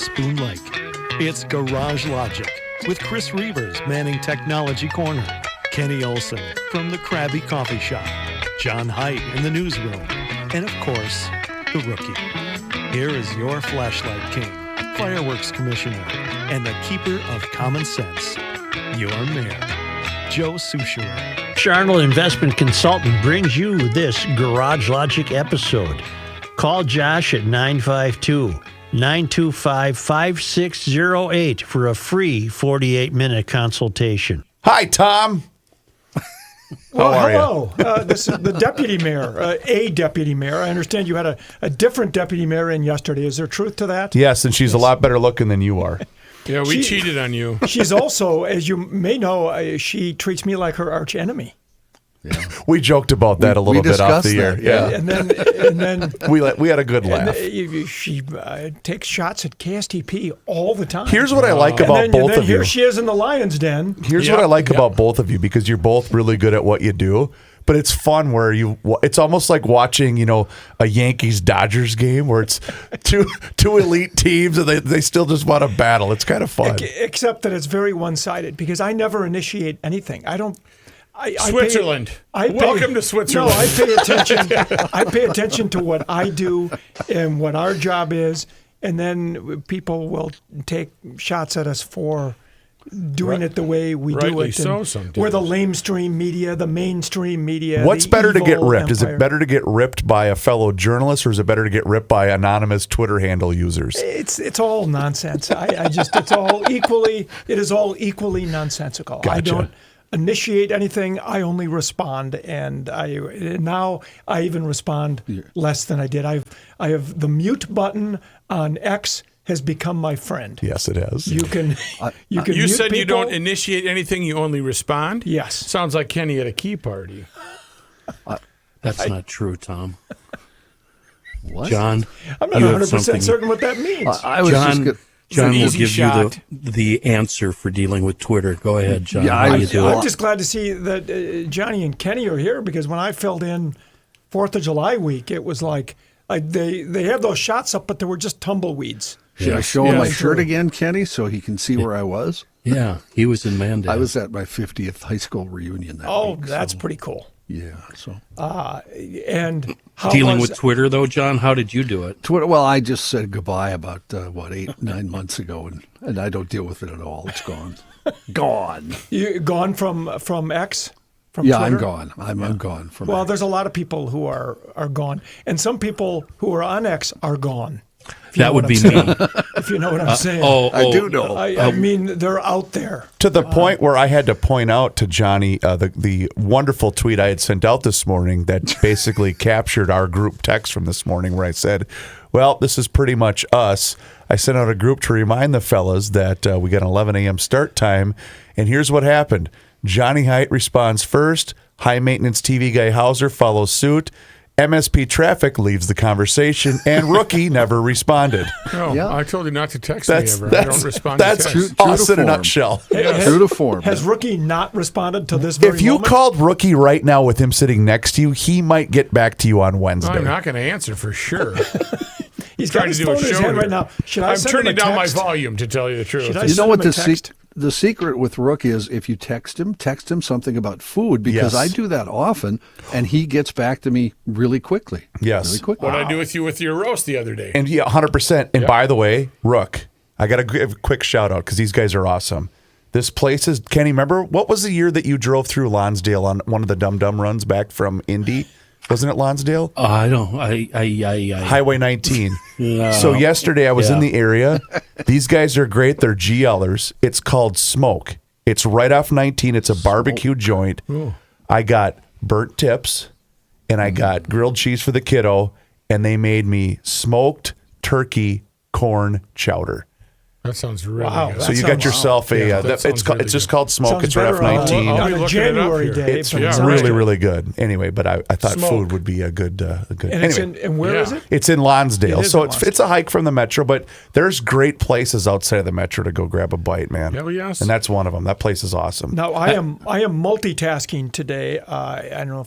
Spoon Lake. It's Garage Logic with Chris Reavers manning Technology Corner, Kenny Olson from the Krabby Coffee Shop, John Haidt in the newsroom, and of course, the Rookie. Here is your Flashlight King, Fireworks Commissioner, and the Keeper of Common Sense, your Mayor, Joe Soucheray. Charnel Investment Consultant brings you this Garage Logic episode. Call Josh at 952-925-5608 for a free 48-minute consultation. Hi, Tom. Well, How are hello. This is the deputy mayor, a deputy mayor. I understand you had a different deputy mayor in yesterday. Is there truth to that? Yes, and she's a lot better looking than you are. Yeah, we cheated on you. She's also, as you may know, she treats me like her arch enemy. Yeah. We joked about that a little bit off the air. Yeah. And then we had a good laugh. She takes shots at KSTP all the time. Here's what I like about both of you. Here she is in the Lion's Den. Here's what I like about both of you, because you're both really good at what you do. But it's fun where it's almost like watching, a Yankees-Dodgers game where it's two elite teams and they still just want to battle. It's kind of fun. Except that it's very one-sided because I never initiate anything. I don't. Switzerland. Welcome to Switzerland. No, I pay attention. I pay attention to what I do and what our job is, and then people will take shots at us for doing it the way we do it. We're the lamestream media, the mainstream media. What's better to get ripped? Empire. Is it better to get ripped by a fellow journalist, or is it better to get ripped by anonymous Twitter handle users? It's all nonsense. It is all equally nonsensical. Gotcha. I don't initiate anything. I only respond, and now I even respond less than I did. I have the mute button on X has become my friend. Yes, it has. You can You mute said people. you don't initiate anything, you only respond? Yes. Sounds like Kenny at a key party. That's not true, Tom. What? John, I'm not you have 100% something- certain what that means. John will easy give shot. you the answer for dealing with Twitter. Go ahead, John. Yeah, How do you do I'm it? just glad to see that Johnny and Kenny are here, because when I filled in 4th of July week, it was like they had those shots up, but there were just tumbleweeds. Should I show him my Yes. shirt again, Kenny, so he can see where I was? Yeah, he was in Mandel. I was at my 50th high school reunion that Oh, week. that's so, pretty cool. yeah. So And how dealing was, with Twitter, though, John. How did you do it? Twitter. Well, I just said goodbye about 8-9 months ago, and I don't deal with it at all. It's gone, gone. you gone from X? From Yeah, Twitter? I'm gone. I'm gone from. Well, X. there's a lot of people who are gone, and some people who are on X are gone. That would be me. If you know what I'm saying. I do know. I mean, they're out there. To the point where I had to point out to Johnny the wonderful tweet I had sent out this morning that basically captured our group text from this morning, where I said, well, this is pretty much us. I sent out a group to remind the fellas that we got an 11 a.m. start time, and here's what happened. Johnny Haidt responds first. High maintenance TV guy Hauser follows suit. MSP Traffic leaves the conversation, and Rookie never responded. No, Yeah. I told you not to text me ever. I don't respond That's to text. us in a form. nutshell. True to form. Has Rookie not responded to this very If you moment? called Rookie right now with him sitting next to you, he might get back to you on Wednesday. I'm not going to answer for sure. He's trying got his to do a phone in his show hand here. right now. Should I I'm send him turning a down my text? volume, to tell you the truth. Should I You know send what him a the text? the secret with Rook is, if you text him something about food, because Yes. I do that often, and he gets back to me really quickly. Yes. Really quickly. What did I do with you with your roast the other day? And yeah, 100%. And by the way, Rook, I got to give a quick shout out because these guys are awesome. This place is, Kenny, remember, what was the year that you drove through Lonsdale on one of the Dum Dum runs back from Indy? Wasn't it Lonsdale? I don't. Highway 19. No. So yesterday I was in Yeah. the area. These guys are great. They're GLers. It's called Smoke. It's right off 19. It's a barbecue joint. I got burnt tips, and I got grilled cheese for the kiddo, and they made me smoked turkey corn chowder. That sounds really Wow. good. That So you got sounds- yourself a. Yeah, that it's sounds really it's just good. called Smoke. Sounds It's right off better on 19. I'll be on a looking it up January here. day. It's but Yeah, really, right. really good. Anyway, but I thought Smoke. food would be a good. And anyway. it's and where is Yeah. it? It's in Lonsdale, It is so in it's a hike from the metro, but there's great places outside of the metro to go grab a bite, man. Hell yes. And that's one of them. That place is awesome. Now I am multitasking today. I don't know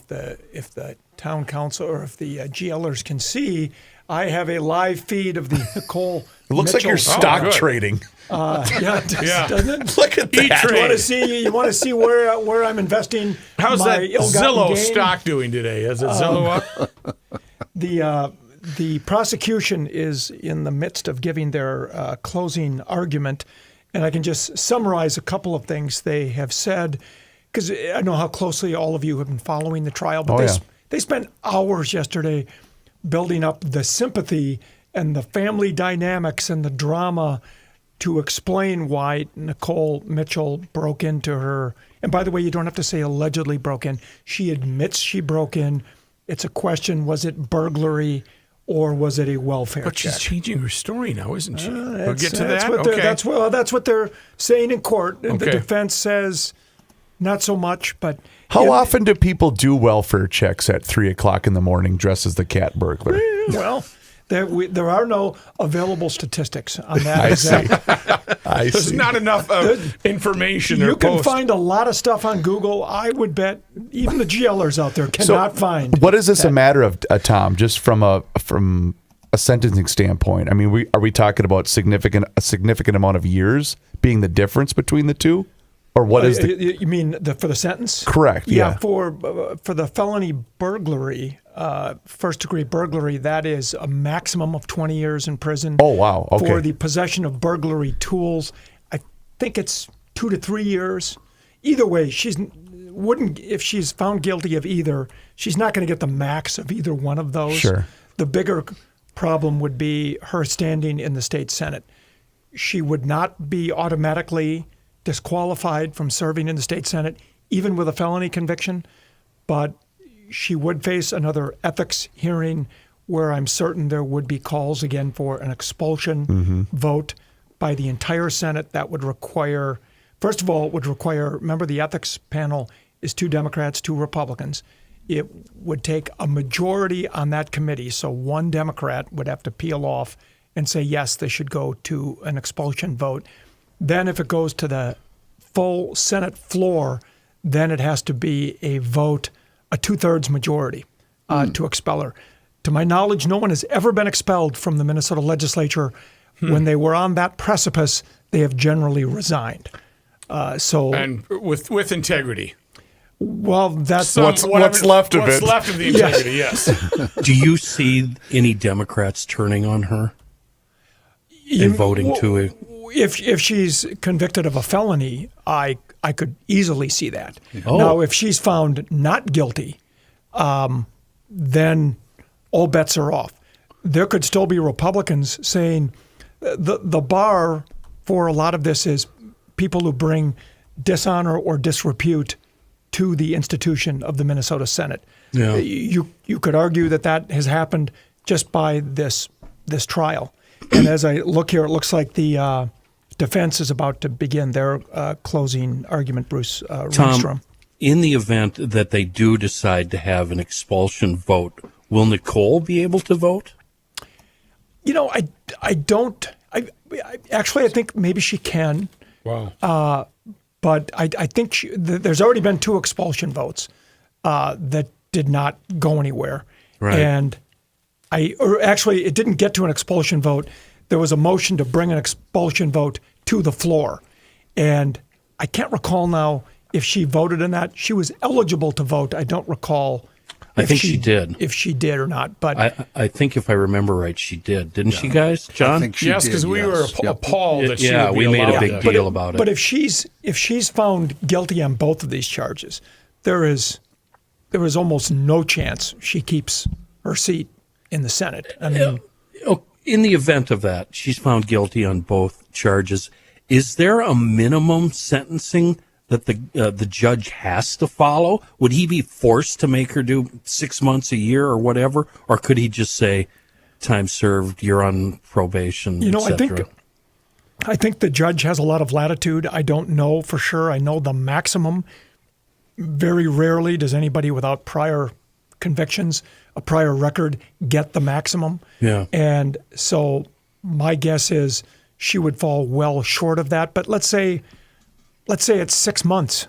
if the town council or if the GLers can see. I have a live feed of the Nicole. It looks like Mitchell. you're stock good. trading. Yeah, it does, Yeah. doesn't it? Look at that. You want to see where I'm investing? How's my that ill-gotten Zillow gain? stock doing today? Is it Zillow up? The prosecution is in the midst of giving their closing argument, and I can just summarize a couple of things they have said, because I know how closely all of you have been following the trial. But they spent hours yesterday building up the sympathy and the family dynamics and the drama to explain why Nicole Mitchell broke into her. And by the way, you don't have to say allegedly broke in. She admits she broke in. It's a question, was it burglary or was it a welfare But check? she's changing her story now, isn't she? We'll get to That's that. what that's what they're saying in court. And the Okay. defense says not so much, but How often do people do welfare checks at 3 o'clock in the morning dressed as the cat burglar? well, there are no available statistics on that. I see. I There's see. not enough information. You or can post. find a lot of stuff on Google. I would bet even the GLers out there cannot find. What is this a matter of, Tom? Just from a sentencing standpoint, I mean, are we talking about a significant amount of years being the difference between the two, or what is the? You mean for the sentence? Correct. Yeah. For the felony burglary, first degree burglary, that is a maximum of 20 years in prison. Oh wow. Okay. For the possession of burglary tools, I think it's 2 to 3 years. Either way, if she's found guilty of either, she's not going to get the max of either one of those. Sure. The bigger problem would be her standing in the state Senate. She would not be automatically disqualified from serving in the state Senate, even with a felony conviction, but she would face another ethics hearing where I'm certain there would be calls again for an expulsion vote by the entire Senate. That would require, first of all, remember the ethics panel is 2 Democrats, 2 Republicans. It would take a majority on that committee, so 1 Democrat would have to peel off and say, yes, they should go to an expulsion vote. Then if it goes to the full Senate floor, then it has to be a vote, a 2/3 majority to expel her. To my knowledge, no one has ever been expelled from the Minnesota legislature. When they were on that precipice, they have generally resigned. And with integrity. Well, that's What's left of What's it. left of the integrity, yes. Do you see any Democrats turning on her and voting to it? If she's convicted of a felony, I could easily see that. Oh. Now, if she's found not guilty, then all bets are off. There could still be Republicans saying the bar for a lot of this is people who bring dishonor or disrepute to the institution of the Minnesota Senate. Yeah. You could argue that has happened just by this trial. And as I look here, it looks like the defense is about to begin their closing argument, Bruce Ringstrom. Tom, in the event that they do decide to have an expulsion vote, will Nicole be able to vote? You know, I don't. I think maybe she can. Wow. But I think there's already been 2 expulsion votes that did not go anywhere. Right. And it didn't get to an expulsion vote. There was a motion to bring an expulsion vote to the floor. And I can't recall now if she voted in that. She was eligible to vote. I don't recall. I think she did. If she did or not. But I think if I remember right, she did. Didn't she, guys? John? I think she Yes, did, because we were Yep. appalled that she Yeah, would be we made a allowed big to- deal about it. But if she's found guilty on both of these charges, there is almost no chance she keeps her seat in the Senate. I mean, In the event of that, she's found guilty on both charges. Is there a minimum sentencing that the judge has to follow? Would he be forced to make her do 6 months, a year, or whatever? Or could he just say, time served, you're on probation, you know, etc.? I think the judge has a lot of latitude. I don't know for sure. I know the maximum. Very rarely does anybody without prior convictions, a prior record, get the maximum. Yeah. And so my guess is she would fall well short of that. But let's say it's 6 months.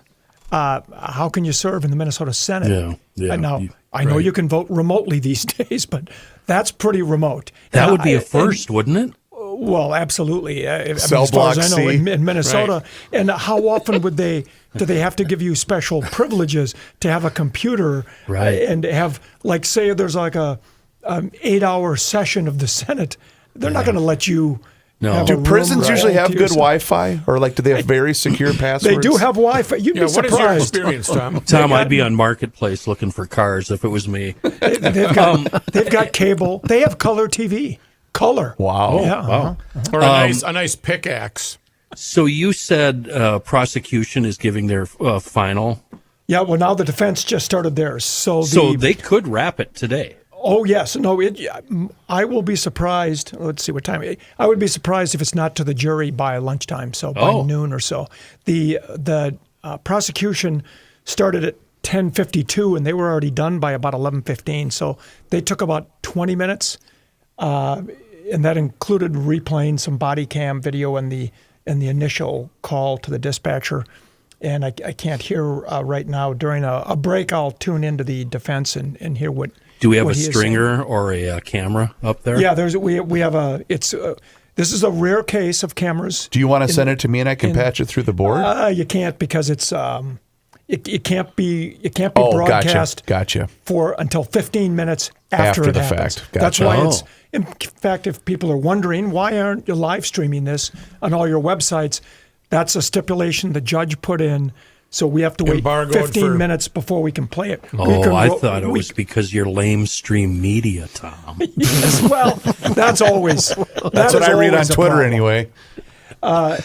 how can you serve in the Minnesota Senate? Yeah. And now, I know you can vote remotely these days, but that's pretty remote. That And would be a first, wouldn't it? Well, absolutely. Cell as far block as I know, C. in Minnesota. Right. And how often do they have to give you special privileges to have a computer Right. and have, like, say there's like a 8-hour session of the Senate, they're not going to let you. No. have Do a room Prisons all usually have to good yourself. Wi-Fi, or like do they have very secure passwords? They do have Wi-Fi. You'd Yeah, be what is your surprised. experience, Tom? Tom, I'd be on Marketplace looking for cars if it was me. They've got cable. They have color TV. Color. Wow. Yeah. Wow. Or a nice pickaxe. So you said prosecution is giving their final. Yeah. Well, now the defense just started theirs. So They could wrap it today. Oh yes, no. I will be surprised. Let's see what time. I would be surprised if it's not to the jury by lunchtime, so by noon or so. The prosecution started at 10:52, and they were already done by about 11:15. So they took about 20 minutes, and that included replaying some body cam video and the initial call to the dispatcher. And I can't hear right now. During a break, I'll tune into the defense and hear what. Do we have what a he is stringer or a camera up there? Yeah, we have a. This is a rare case of cameras. Do you want to send it to me and I can patch it through the board? You can't because it's it can't be Oh, broadcast gotcha. for until 15 minutes after After it the happens. fact. That's Gotcha. why Oh. it's. In fact, if people are wondering why aren't you live streaming this on all your websites, that's a stipulation the judge put in. So we have to wait Embargoed 15 for- minutes before we can play it. Oh, I thought it was because you're lame stream media, Tom. Yes, well, that's always. That's what I read on always a Twitter problem. anyway.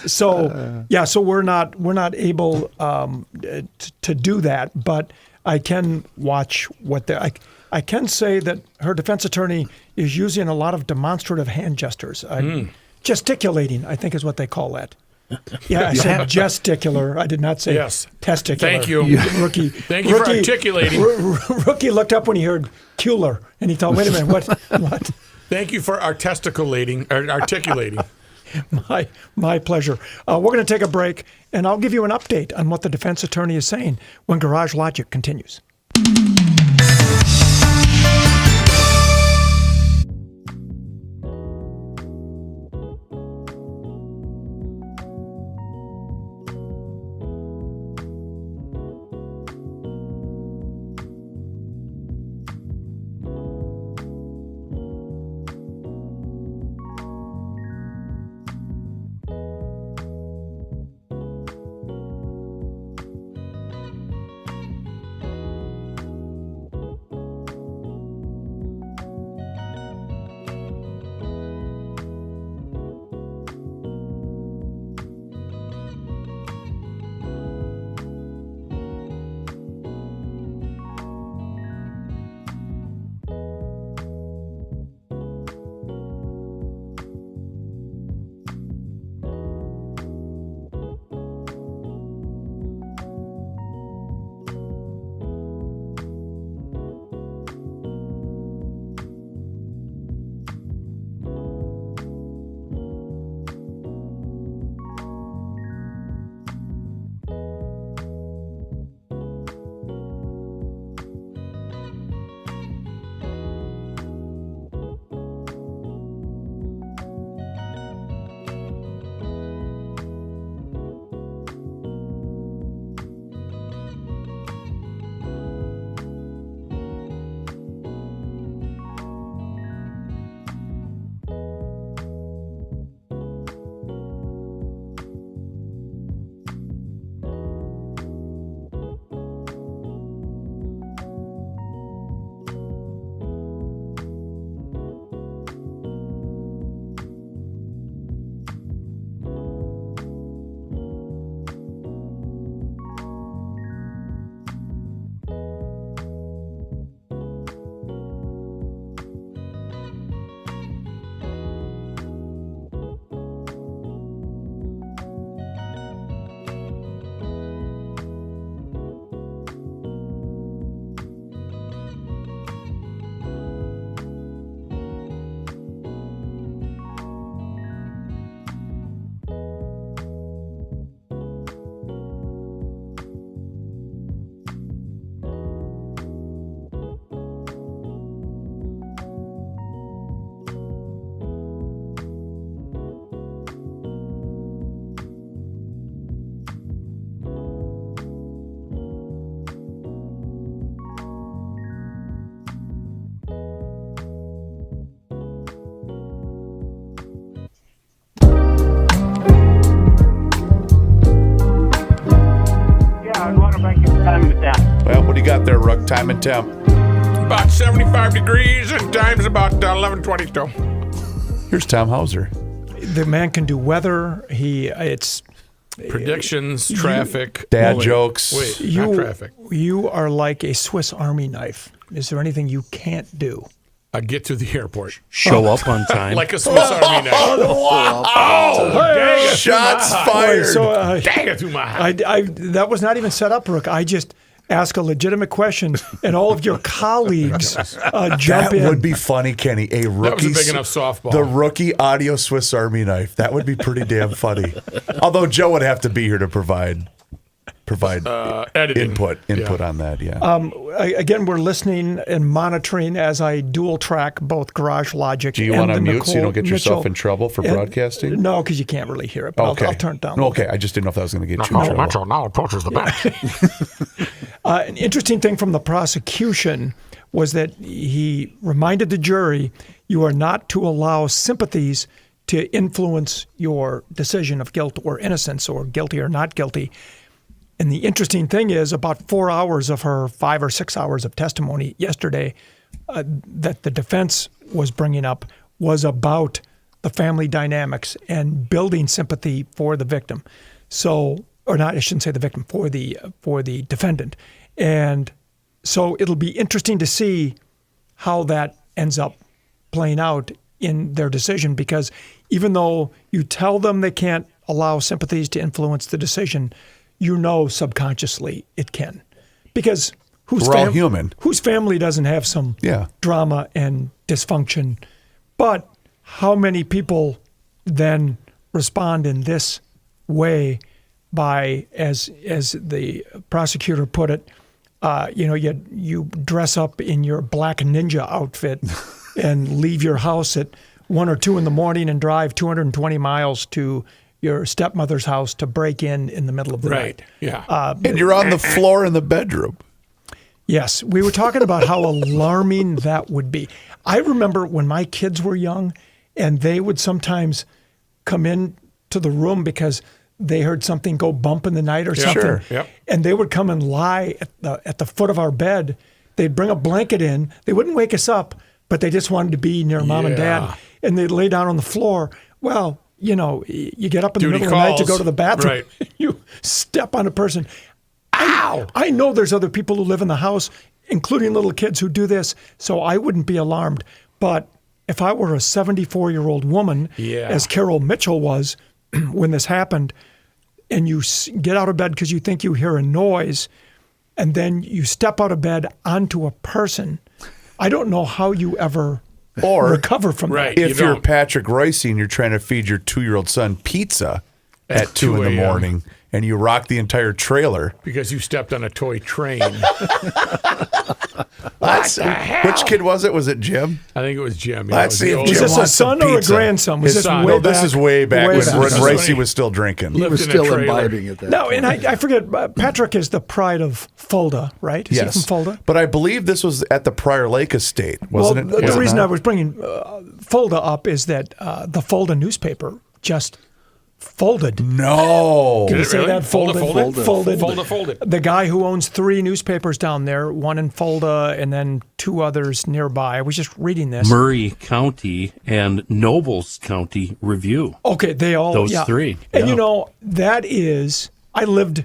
So we're not able to do that, but I can watch what they. I can say that her defense attorney is using a lot of demonstrative hand gestures, gesticulating. I think is what they call that. Yeah, I said gesticular. I did not say Yes. testicular. Thank you. Rookie. Thank you for articulating. Rookie looked up when he heard Kueller, and he thought, "Wait a minute, what?" Thank you for articulating. My pleasure. We're going to take a break, and I'll give you an update on what the defense attorney is saying when Garage Logic continues. Brooke. Time and temp. About 75 degrees and time's about 11:22. Here's Tom Hauser. The man can do weather. It's Predictions, traffic. Dad jokes. Wait, not traffic. You are like a Swiss Army knife. Is there anything you can't do? I get to the airport. Show up on time. Like a Swiss Army knife. Dang it, Shots through my fired. So Dang it through my eye. I that was not even set up, Brooke. I just ask a legitimate question, and all of your colleagues jump That in. would be funny, Kenny. A rookie. big enough softball. The rookie audio Swiss Army knife. That would be pretty damn funny. Although Joe would have to be here to provide editing. input Yeah. on that. Yeah. Again, we're listening and monitoring as I dual track both Garage Logic. Do you and want to the mute so you Nicole don't get yourself Mitchell. in trouble for And- broadcasting? No, because you can't really hear it. But Okay. I'll turn it down. Okay. I just didn't know if that was going to get you in trouble. Mitchell now approaches the bench. An interesting thing from the prosecution was that he reminded the jury you are not to allow sympathies to influence your decision of guilt or innocence or guilty or not guilty. And the interesting thing is about 4 hours of her 5 or 6 hours of testimony yesterday that the defense was bringing up was about the family dynamics and building sympathy for the victim. So, or not, I shouldn't say the victim, for the defendant. And so it'll be interesting to see how that ends up playing out in their decision, because even though you tell them they can't allow sympathies to influence the decision, you know subconsciously it can. Because We're all human. Whose family doesn't have some Yeah. drama and dysfunction? But how many people then respond in this way by, as the prosecutor put it, you dress up in your black ninja outfit and leave your house at 1 or 2 in the morning and drive 220 miles to your stepmother's house to break in the middle of the Right. night. Yeah. And you're on the floor in the bedroom. Yes, we were talking about how alarming that would be. I remember when my kids were young, and they would sometimes come in to the room because they heard something go bump in the night or something. Sure. Yep. And they would come and lie at the foot of our bed. They'd bring a blanket in. They wouldn't wake us up, but they just wanted to be near mom and Yeah. dad. And they'd lay down on the floor. Well, you get up in the Duty middle of the night to calls. go to the bathroom. Right. You step on a person. Ow! I know there's other people who live in the house, including little kids, who do this, so I wouldn't be alarmed. But if I were a 74-year-old woman, Yeah. as Carol Mitchell was when this happened, and you get out of bed because you think you hear a noise, and then you step out of bed onto a person, I don't know how you ever Or recover from Right. that. if You you're don't. Patrick Royce and you're trying to feed your 2-year-old son pizza at 2 in 2 the a.m. morning and you rock the entire trailer. Because you stepped on a toy train. Which kid was it? Was it Jim? I think it was Jim. Yeah, Let's it was see the if old- Was Jim this a wants some son or a pizza. grandson? Was His this son. way No, back? this is way back when back. Ricey was still drinking. Lived He was in a still trailer. imbibing at that No, point. and I forget, Patrick is the pride of Fulda, right? Is he from Fulda? But I believe this was at the Prior Lake estate, wasn't well, it? the reason I not? was bringing Fulda up is that the Fulda newspaper just folded. No. Did Did you it say really? that? Folded. Folded. The guy who owns 3 newspapers down there, one in Fulda and then 2 others nearby. I was just reading this. Murray County and Nobles County Review. Okay, they all Those yeah. 3. And yeah. that is. I lived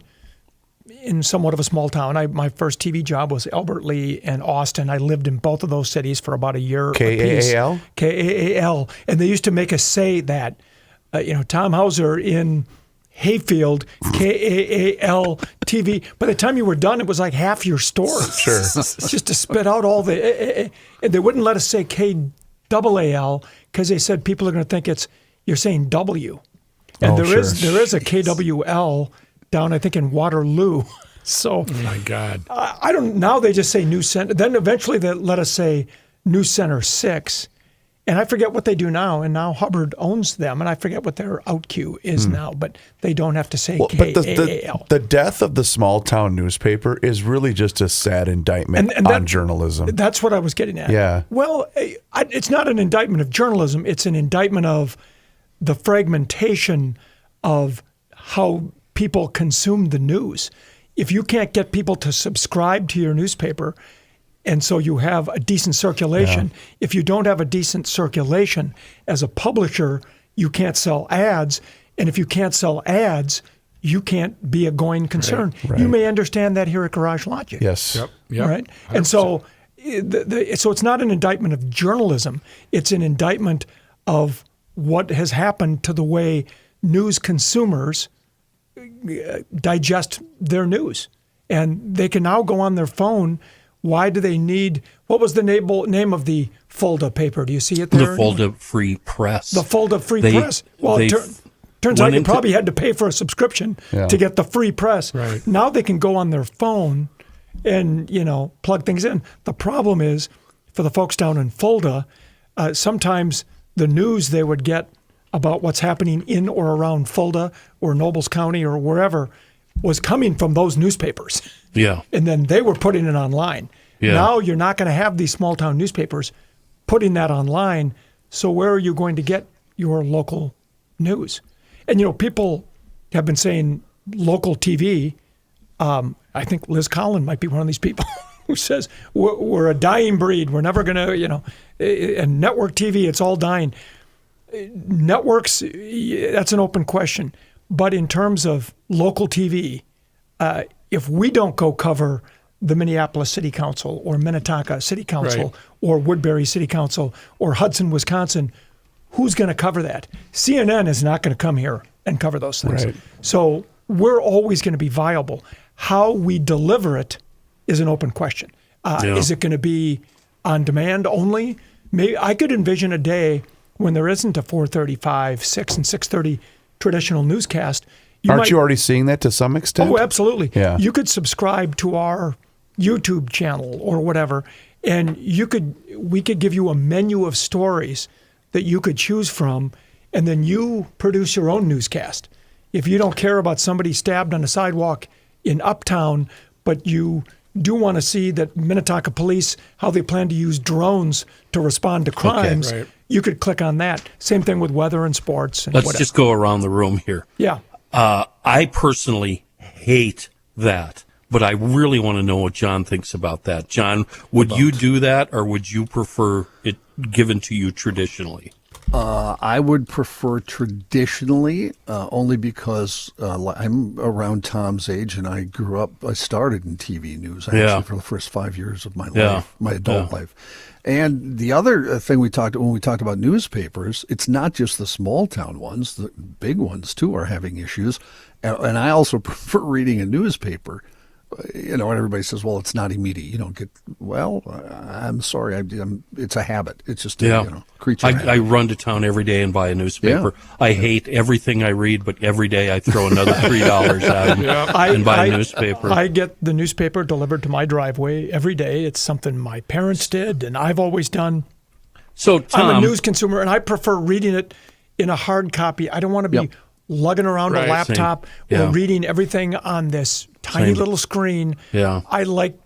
in somewhat of a small town. My first TV job was Albert Lee and Austin. I lived in both of those cities for about a year. apiece. KAAL? KAAL, and they used to make us say that. Tom Hauser in Hayfield, KAAL TV. By the time you were done, it was like half your store. Sure. Just to spit out all the. And they wouldn't let us say KAAL because they said people are going to think you're saying W. And Oh, there sure. is a KWL down, I think, in Waterloo. So Oh, my God. I don't. Now they just say News Center. Then eventually they let us say News Center 6. And I forget what they do now. And now Hubbard owns them. And I forget what their outcue is now. But they don't have to say But KAAL. the death of the small town newspaper is really just a sad indictment And on that- journalism. That's what I was getting at. Yeah. Well, it's not an indictment of journalism. It's an indictment of the fragmentation of how people consume the news. if you can't get people to subscribe to your newspaper, and so you have a decent circulation, if you don't have a decent circulation as a publisher, you can't sell ads. And if you can't sell ads, you can't be a going concern. Right. You may understand that here at Garage Logic. Yes. Yep. Right? And so, so it's not an indictment of journalism. It's an indictment of what has happened to the way news consumers digest their news. And they can now go on their phone. Why do they need, what was the name of the Fulda paper? Do you see it there? The Fulda Free Press. The Fulda Free Press. Well, it turns out you probably had to pay for a subscription to get the free press. Right. Now they can go on their phone and, plug things in. The problem is, for the folks down in Fulda, sometimes the news they would get about what's happening in or around Fulda or Nobles County or wherever was coming from those newspapers. Yeah. And then they were putting it online. Yeah. Now you're not going to have these small town newspapers putting that online. So where are you going to get your local news? And, people have been saying local TV. I think Liz Collin might be one of these people who says we're a dying breed. We're never going to, and network TV, it's all dying. Networks, that's an open question. But in terms of local TV, if we don't go cover the Minneapolis City Council or Minnetonka City Council or Woodbury City Council or Hudson, Wisconsin, who's going to cover that? CNN is not going to come here and cover those things. Right. So we're always going to be viable. How we deliver it is an open question. Is it going to be on demand only? Maybe I could envision a day when there isn't a 4:35, 6, and 6:30 traditional newscast. Aren't you already seeing that to some extent? Oh, absolutely. Yeah. You could subscribe to our YouTube channel or whatever, and we could give you a menu of stories that you could choose from, and then you produce your own newscast. If you don't care about somebody stabbed on a sidewalk in Uptown, but you do want to see that Minnetonka police, how they plan to use drones to respond to crimes, you could click on that. Same thing with weather and sports. And Let's just go around the room here. Yeah. I personally hate that, but I really want to know what John thinks about that. John, would you do that, or would you prefer it given to you traditionally? I would prefer traditionally, only because I'm around Tom's age, and I started in TV news actually for the first 5 years of my life, my adult life. And the other thing when we talked about newspapers, it's not just the small town ones; the big ones too are having issues. And I also prefer reading a newspaper. And everybody says, "Well, it's not immediate. You don't get." Well, I'm sorry. It's a habit. It's just a creature. I run to town every day and buy a newspaper. Yeah. I hate everything I read, but every day I throw another $3 at and buy a newspaper. I get the newspaper delivered to my driveway every day. It's something my parents did, and I've always done. So, Tom, I'm a news consumer, and I prefer reading it in a hard copy. I don't want to be lugging around a laptop or reading everything on this tiny little screen. Yeah. I like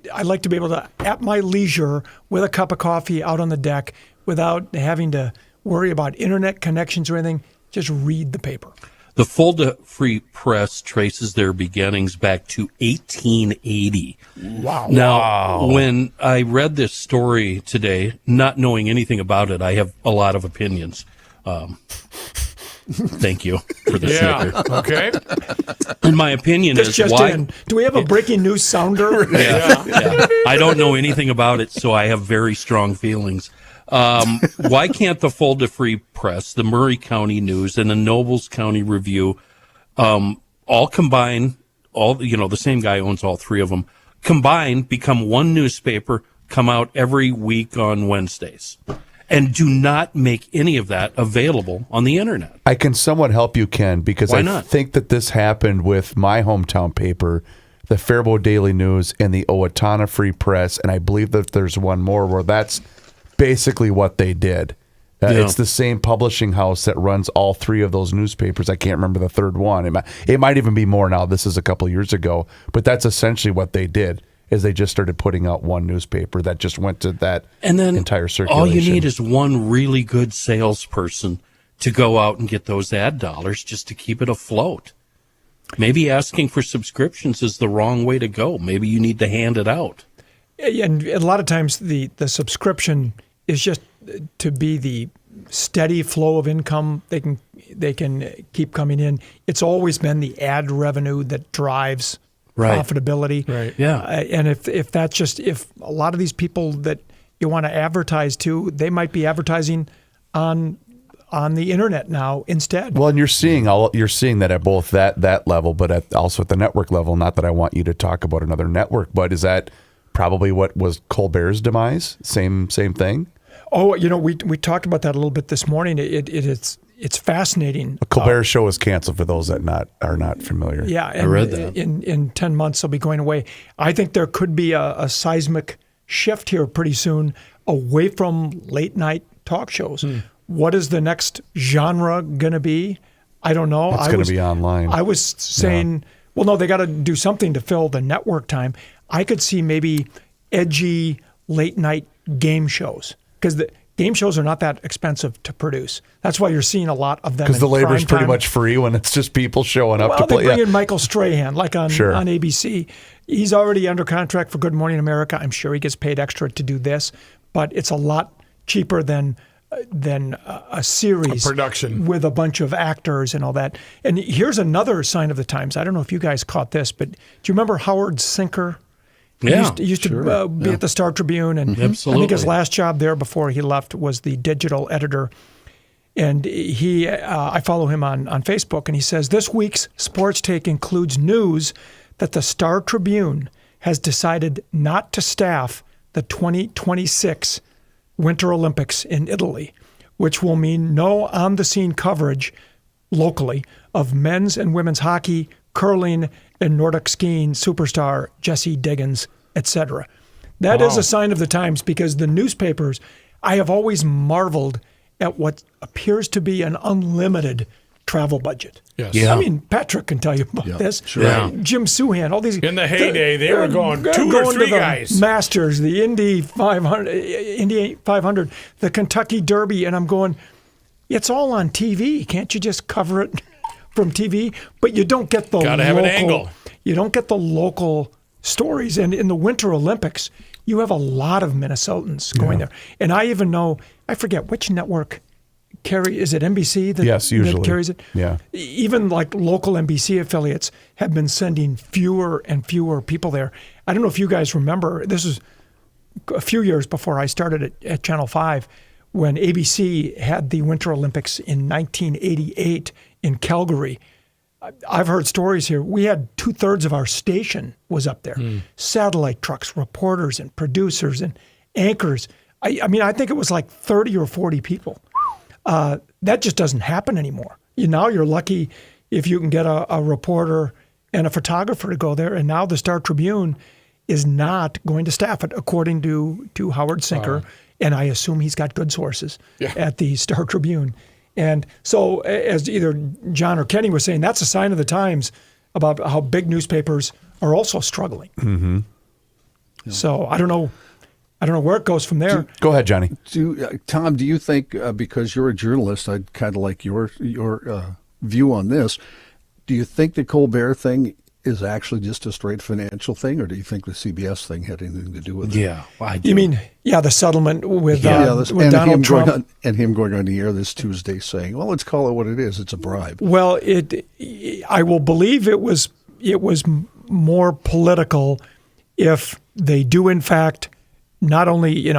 to be able to, at my leisure, with a cup of coffee out on the deck, without having to worry about internet connections or anything, just read the paper. The Fulda Free Press traces their beginnings back to 1880. Wow. Now, when I read this story today, not knowing anything about it, I have a lot of opinions. Thank you for the snicker. Okay. And my opinion is why. Do we have a breaking news sounder? Yeah. I don't know anything about it, so I have very strong feelings. Why can't the Fulda Free Press, the Murray County News, and the Nobles County Review all combine? The same guy owns all three of them. Combine, become one newspaper, come out every week on Wednesdays. And do not make any of that available on the internet. I can somewhat help you, Ken, because Why I not? think that this happened with my hometown paper, the Faribault Daily News, and the Owatonna Free Press, and I believe that there's one more where that's basically what they did. It's the same publishing house that runs all three of those newspapers. I can't remember the third one. It might even be more now. This is a couple of years ago, but that's essentially what they did. Is they just started putting out one newspaper that just went to that and then entire circulation. All you need is one really good salesperson to go out and get those ad dollars just to keep it afloat. Maybe asking for subscriptions is the wrong way to go. Maybe you need to hand it out. And a lot of times the subscription is just to be the steady flow of income. They can keep coming in. It's always been the ad revenue that drives profitability. Right. Yeah. And if a lot of these people that you want to advertise to, they might be advertising on the internet now instead. Well, and you're seeing that at both that level, but also at the network level. Not that I want you to talk about another network, but is that probably what was Colbert's demise? Same thing. Oh, we talked about that a little bit this morning. It's fascinating. A Colbert show is canceled for those that are not familiar. Yeah, and I read that. In 10 months they'll be going away. I think there could be a seismic shift here pretty soon away from late night talk shows. What is the next genre going to be? I don't know. It's going to be online. I was saying, well, no, they got to do something to fill the network time. I could see maybe edgy late night game shows, because the game shows are not that expensive to produce. That's why you're seeing a lot of them. Because the labor is prime pretty time. much free when it's just people showing up to Well, play. they bring in Michael Strahan, like on Sure. ABC. He's already under contract for Good Morning America. I'm sure he gets paid extra to do this, but it's a lot cheaper than a series, A production. with a bunch of actors and all that. And here's another sign of the times. I don't know if you guys caught this, but do you remember Howard Sinker? Yeah, He used to be at the Star Tribune, and I Absolutely. think his last job there before he left was the digital editor. And I follow him on Facebook, and he says, this week's sports take includes news that the Star Tribune has decided not to staff the 2026 Winter Olympics in Italy, which will mean no on-the-scene coverage locally of men's and women's hockey, curling, and Nordic skiing superstar Jessie Diggins, etc. That is a sign of the times, because the newspapers, I have always marveled at what appears to be an unlimited travel budget. Yes. Yeah. I mean, Patrick can tell you about this. sure. Yeah. Jim Souhan, all these. In the heyday, they were going two or going three to the guys. Masters, the Indy 500, the Kentucky Derby, and I'm going, it's all on TV. Can't you just cover it from TV? But you don't get the Gotta have an angle. You don't get the local stories. And in the Winter Olympics, you have a lot of Minnesotans going there. And I even know, I forget which network is it NBC that, Yes, usually. that carries it? Yeah. Even like local NBC affiliates have been sending fewer and fewer people there. I don't know if you guys remember, this was a few years before I started at Channel 5, when ABC had the Winter Olympics in 1988 in Calgary. I've heard stories here. We had 2/3 of our station was up there. Satellite trucks, reporters and producers and anchors. I mean, I think it was like 30 or 40 people. That just doesn't happen anymore. Now you're lucky if you can get a reporter and a photographer to go there. And now the Star Tribune is not going to staff it, according to Howard Sinker. And I assume he's got good sources at the Star Tribune. And so, as either John or Kenny was saying, that's a sign of the times about how big newspapers are also struggling. Mm-hmm. So I don't know where it goes from there. Go ahead, Johnny. Tom, do you think, because you're a journalist, I'd kind of like your view on this. Do you think the Colbert thing is actually just a straight financial thing, or do you think the CBS thing had anything to do with it? Yeah, I do. You mean, the settlement with and Donald Trump? him going on the air this Tuesday saying, well, let's call it what it is. It's a bribe. Well, I will believe it was more political if they do, in fact, not only,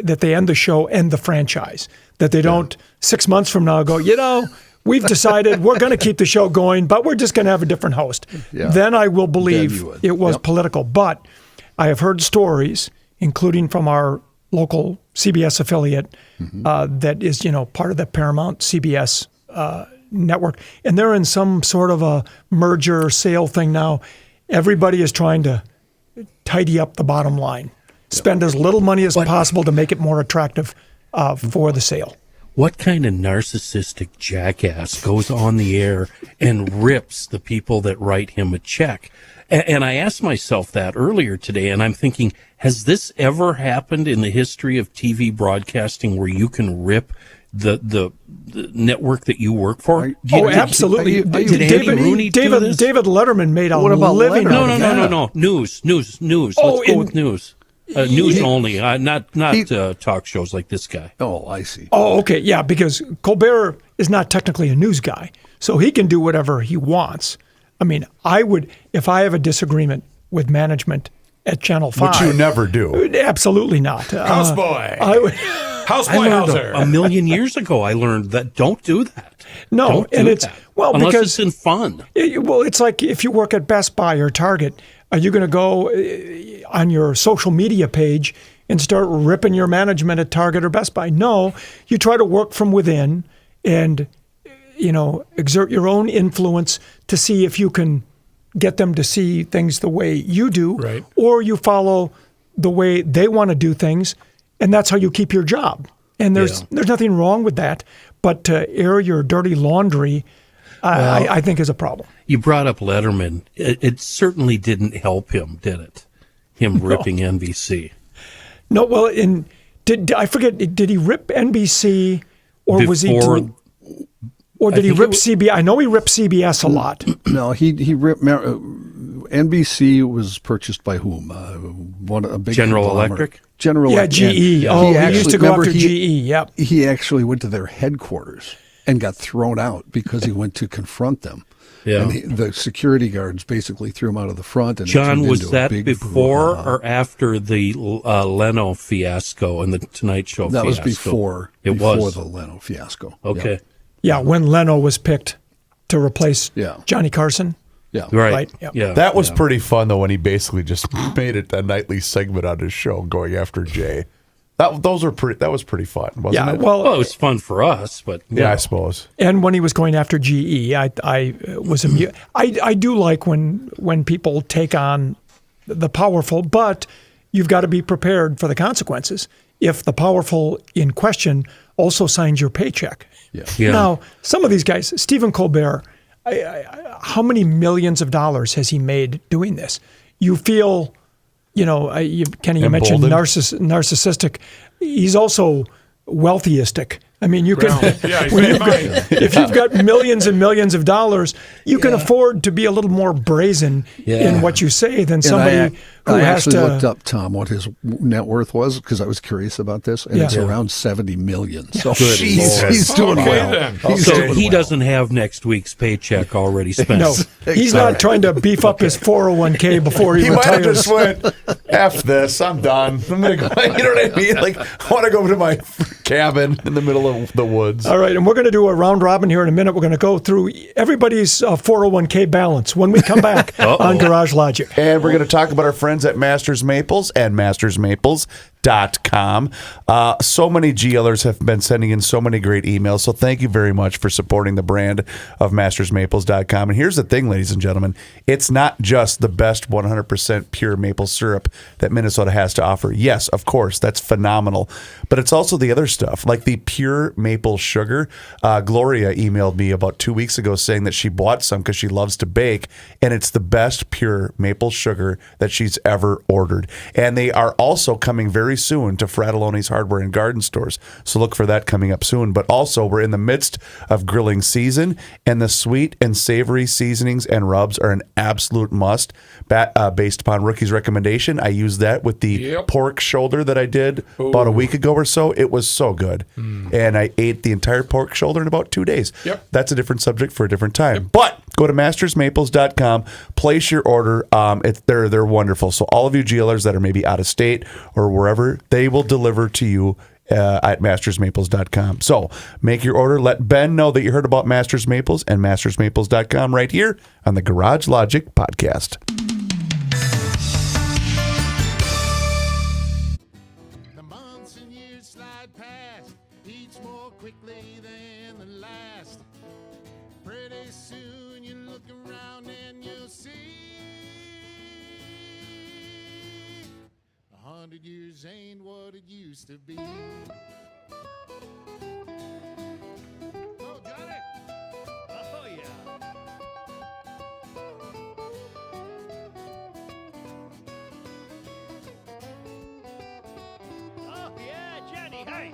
that they end the show and the franchise, that they don't 6 months from now go, we've decided we're going to keep the show going, but we're just going to have a different host. Yeah. Then I will Then believe you would. it was Yep. political. But I have heard stories, including from our local CBS affiliate that is, part of the Paramount CBS network. And they're in some sort of a merger sale thing now. Everybody is trying to tidy up the bottom line, spend as little money as possible to make it more attractive for the sale. What kind of narcissistic jackass goes on the air and rips the people that write him a check? And I asked myself that earlier today, and I'm thinking, has this ever happened in the history of TV broadcasting where you can rip the network that you work for? Absolutely. Did Andy Rooney do this? David Letterman made a living Letterman? out of that. No. News. Let's go with news. News only, not talk shows like this guy. Oh, I see. Oh, okay, yeah, because Colbert is not technically a news guy, so he can do whatever he wants. I mean, I would, if I have a disagreement with management at Channel 5. Which you never do. Absolutely not. Houseboy. I would, Houseboy Hauser. A million years ago, I learned that don't do that. no, Don't and do it's, that. well, Unless because it's in fun. Well, it's like if you work at Best Buy or Target, are you going to go on your social media page and start ripping your management at Target or Best Buy? No, you try to work from within and, exert your own influence to see if you can get them to see things the way you do, Right. or you follow the way they want to do things, and that's how you keep your job. And there's nothing wrong with that, but to air your dirty laundry, I think is a problem. You brought up Letterman. It certainly didn't help him, did it? Him ripping NBC. No, well, I forget, did he rip NBC or was he? Or did he rip CBS? I know he ripped CBS a lot. No, he ripped. NBC was purchased by whom? A big General conglomerate. Electric? General Yeah, Electric. GE. He He used to go remember after GE. Yep. He actually went to their headquarters and got thrown out because he went to confront them. Yeah. And the security guards basically threw him out of the front. And it John, turned was into a that big before brouhaha. or after the Leno fiasco and the Tonight Show That fiasco? was before. It before was. the Leno fiasco. Okay. Yeah, when Leno was picked to replace Yeah. Johnny Carson. Yeah. Right. Right, yep. Yeah. That was pretty fun, though, when he basically just made it a nightly segment on his show going after Jay. That was pretty fun, wasn't Yeah, it? Well, it was fun for us, but I suppose. And when he was going after GE, I was amused. I do like when people take on the powerful, but you've got to be prepared for the consequences. If the powerful in question also signs your paycheck. Yeah. Now, some of these guys, Stephen Colbert, how many millions of dollars has he made doing this? You feel, Kenny, you mentioned Emboldened? narcissistic. He's also wealthyistic. I mean, you can, Yeah, he's made money. if you've got millions and millions of dollars, you can afford to be a little more brazen in what you say than somebody who I has actually to. looked up, Tom, what his net worth was because I was curious about this, and it's around 70 million. So he's doing Okay, well. then. He's So doing he well. doesn't have next week's paycheck already spent. No, he's not trying to beef up his 401k before he He might have retires. just went, F this, I'm done. I'm gonna go, you know what I mean? Like, I want to go to my cabin in the middle of the woods. All right, and we're going to do a round robin here in a minute. We're going to go through everybody's 401k balance when we come back on Garage Logic. And we're going to talk about our friends at Masters Maples and mastersmaples.com. So many GLers have been sending in so many great emails. So thank you very much for supporting the brand of mastersmaples.com. And here's the thing, ladies and gentlemen, it's not just the best 100% pure maple syrup that Minnesota has to offer. Yes, of course, that's phenomenal. But it's also the other stuff, like the pure maple sugar. Gloria emailed me about 2 weeks ago saying that she bought some because she loves to bake, and it's the best pure maple sugar that she's ever ordered. And they are also coming very soon to Fratelloni's Hardware and Garden Stores. So look for that coming up soon. But also, we're in the midst of grilling season, and the sweet and savory seasonings and rubs are an absolute must. Based upon Rookie's recommendation, I used that with the pork shoulder that I did about a week ago or so. It was so good. And I ate the entire pork shoulder in about 2 days. Yep. That's a different subject for a different time. But go to mastersmaples.com, place your order. They're wonderful. So all of you GLers that are maybe out of state or wherever, they will deliver to you at mastersmaples.com. So make your order. Let Ben know that you heard about Masters Maples and mastersmaples.com right here on the Garage Logic podcast. The months and years slide past, each more quickly than the last. Pretty soon you look around and you'll see 100 years ain't what it used to be. Oh, Johnny! Oh, yeah. Oh, yeah, Johnny, hey.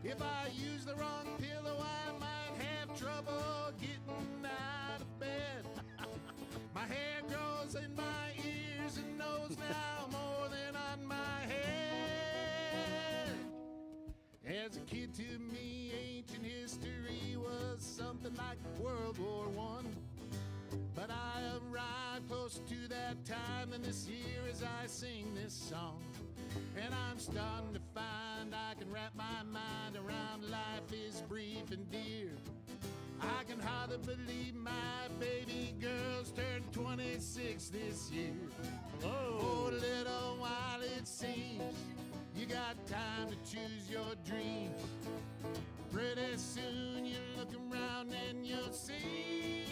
If I use the wrong pillow, I might have trouble getting out of bed. My hair grows in my ears and nose now more than on my head. As a kid, to me, ancient history was something like World War I. But I arrived close to that time, and this year as I sing this song, and I'm starting to find I can wrap my mind around life is brief and dear. I can hardly believe my baby girl's turned 26 this year. Oh, a little while it seems you got time to choose your dreams. Pretty soon you look around and you'll see,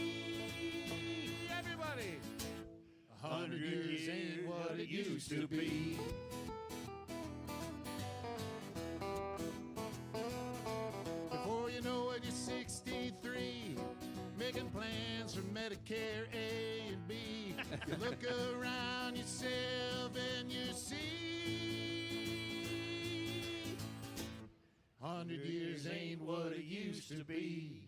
everybody, 100 years ain't what it used to be. Before you know it, you're 63, making plans for Medicare A and B. You look around yourself and you see, 100 years ain't what it used to be.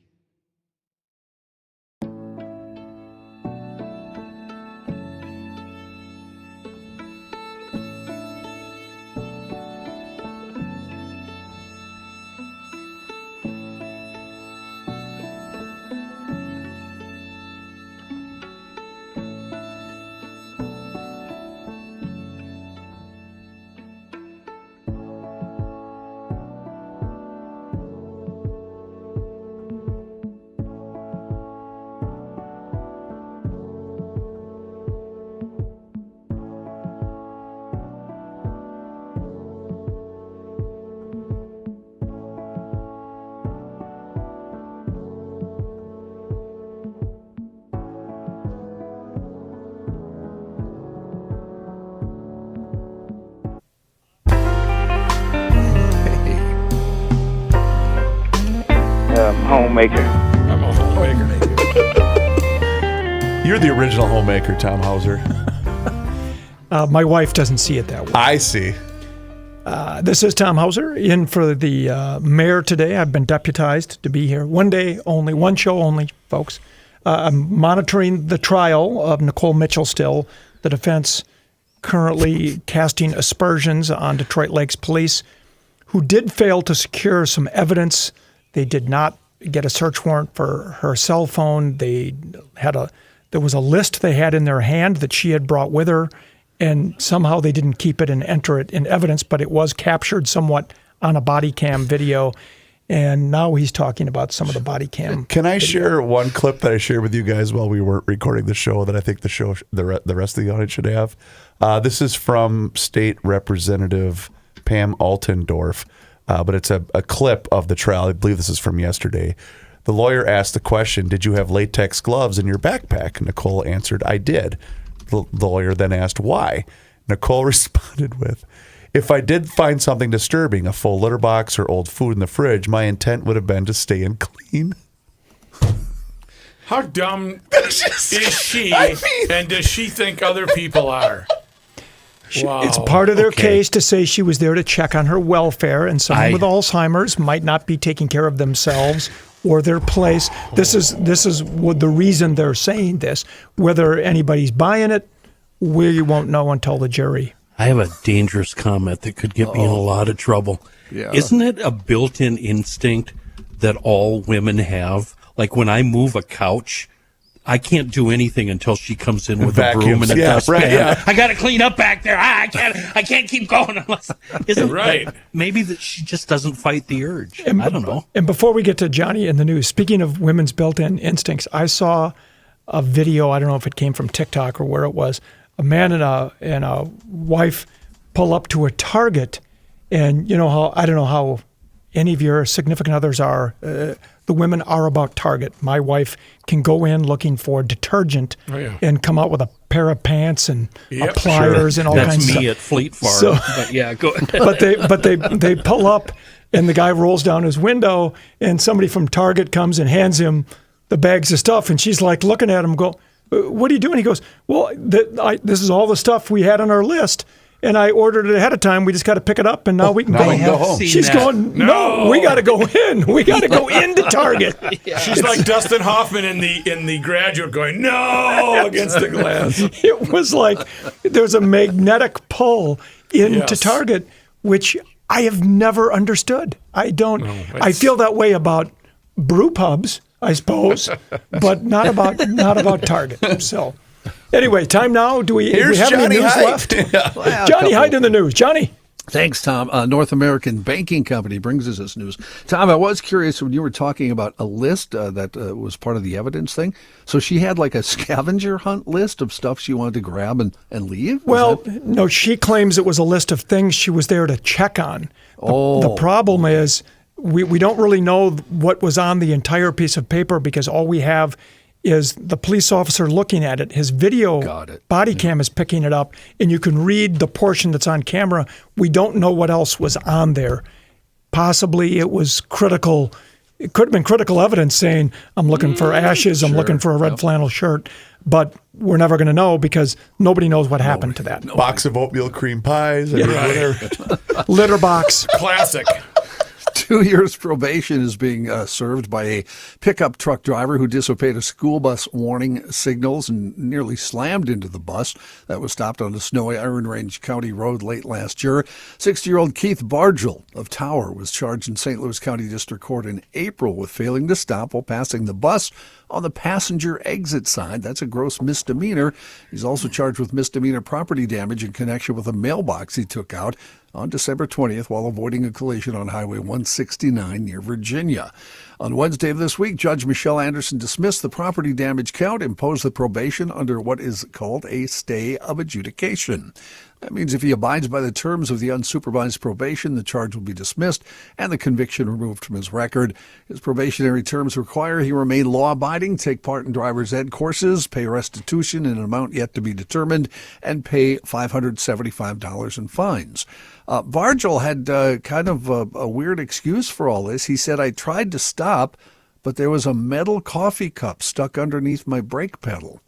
Homemaker. I'm a homemaker. You're the original homemaker, Tom Hauser. My wife doesn't see it that way. I see. This is Tom Hauser in for the mayor today. I've been deputized to be here. One day only, one show only, folks. I'm monitoring the trial of Nicole Mitchell still, the defense currently casting aspersions on Detroit Lakes Police, who did fail to secure some evidence. They did not get a search warrant for her cell phone. There was a list they had in their hand that she had brought with her, and somehow they didn't keep it and enter it in evidence, but it was captured somewhat on a body cam video. And now he's talking about some of the body cam. Can I share one clip that I shared with you guys while we weren't recording the show that I think the rest of the audience should have? This is from State Representative Pam Altendorf, but it's a clip of the trial. I believe this is from yesterday. The lawyer asked the question, "Did you have latex gloves in your backpack?" Nicole answered, "I did." The lawyer then asked why. Nicole responded with, "If I did find something disturbing, a full litter box or old food in the fridge, my intent would have been to stay in clean." How dumb is she, and does she think other people are? Wow. It's part of their case to say she was there to check on her welfare, and someone with Alzheimer's might not be taking care of themselves or their place. This is what the reason they're saying this. Whether anybody's buying it, we won't know until the jury. I have a dangerous comment that could get me in a lot of trouble. Yeah. Isn't it a built-in instinct that all women have? Like when I move a couch, I can't do anything until she comes in with a broom and a dustpan. Right, yeah. I got to clean up back there. I can't keep going unless. Isn't Right. Maybe that she just doesn't fight the urge. I don't know. And before we get to Johnny in the news, speaking of women's built-in instincts, I saw a video. I don't know if it came from TikTok or where it was. A man and a wife pull up to a Target, and you know how I don't know how any of your significant others are. The women are about Target. My wife can go in looking for detergent and come out with a pair of pants and pliers and all kinds of stuff. That's me at Fleet Farm. But yeah, go ahead. but they pull up, and the guy rolls down his window, and somebody from Target comes and hands him the bags of stuff, and she's like looking at him, go, "What are you doing?" He goes, "Well, this is all the stuff we had on our list." and I ordered it ahead of time. We just got to pick it up, and now we can now go we can go home. She's going, no, we got to go in. We got to go into Target. She's like Dustin Hoffman in the Graduate, going no against the glass. It was like there's a magnetic pull into Target, which I have never understood. I don't. I feel that way about brew pubs, I suppose, but not about Target. So, anyway, time now. Do we have Johnny any news Hyde. left? Well, Johnny Hyde in the news. Johnny. Thanks, Tom. North American Banking Company brings us this news. Tom, I was curious when you were talking about a list that was part of the evidence thing. So she had like a scavenger hunt list of stuff she wanted to grab and leave? Well, no, she claims it was a list of things she was there to check on. The problem is we don't really know what was on the entire piece of paper because all we have is the police officer looking at it. His video body cam is picking it up, and you can read the portion that's on camera. We don't know what else was on there. Possibly it was critical. It could have been critical evidence saying, I'm looking for ashes, I'm looking for a red flannel shirt. But we're never going to know because nobody knows what happened to that. Box of oatmeal cream pies. Whatever. Litter box. Classic. 2 years probation is being served by a pickup truck driver who disobeyed a school bus warning signals and nearly slammed into the bus that was stopped on a snowy Iron Range County road late last year. 60-year-old Keith Bargel of Tower was charged in St. Louis County District Court in April with failing to stop while passing the bus on the passenger exit sign. That's a gross misdemeanor. He's also charged with misdemeanor property damage in connection with a mailbox he took out on December 20th while avoiding a collision on Highway 169 near Virginia. On Wednesday of this week, Judge Michelle Anderson dismissed the property damage count, imposed the probation under what is called a stay of adjudication. That means if he abides by the terms of the unsupervised probation, the charge will be dismissed and the conviction removed from his record. His probationary terms require he remain law-abiding, take part in driver's ed courses, pay restitution in an amount yet to be determined, and pay $575 in fines. Bargel had kind of a weird excuse for all this. He said, I tried to stop, but there was a metal coffee cup stuck underneath my brake pedal.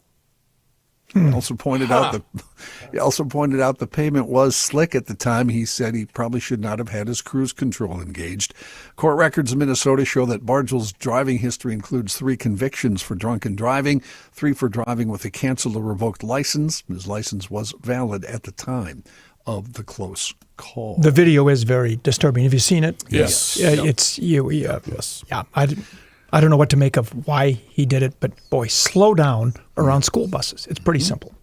He also pointed out the payment was slick at the time. He said he probably should not have had his cruise control engaged. Court records in Minnesota show that Bargel's driving history includes 3 convictions for drunken driving, 3 for driving with a canceled or revoked license. His license was valid at the time of the close call. The video is very disturbing. Have you seen it? Yes. It's you. Yes. Yeah. I don't know what to make of why he did it, but boy, slow down around school buses. It's pretty simple.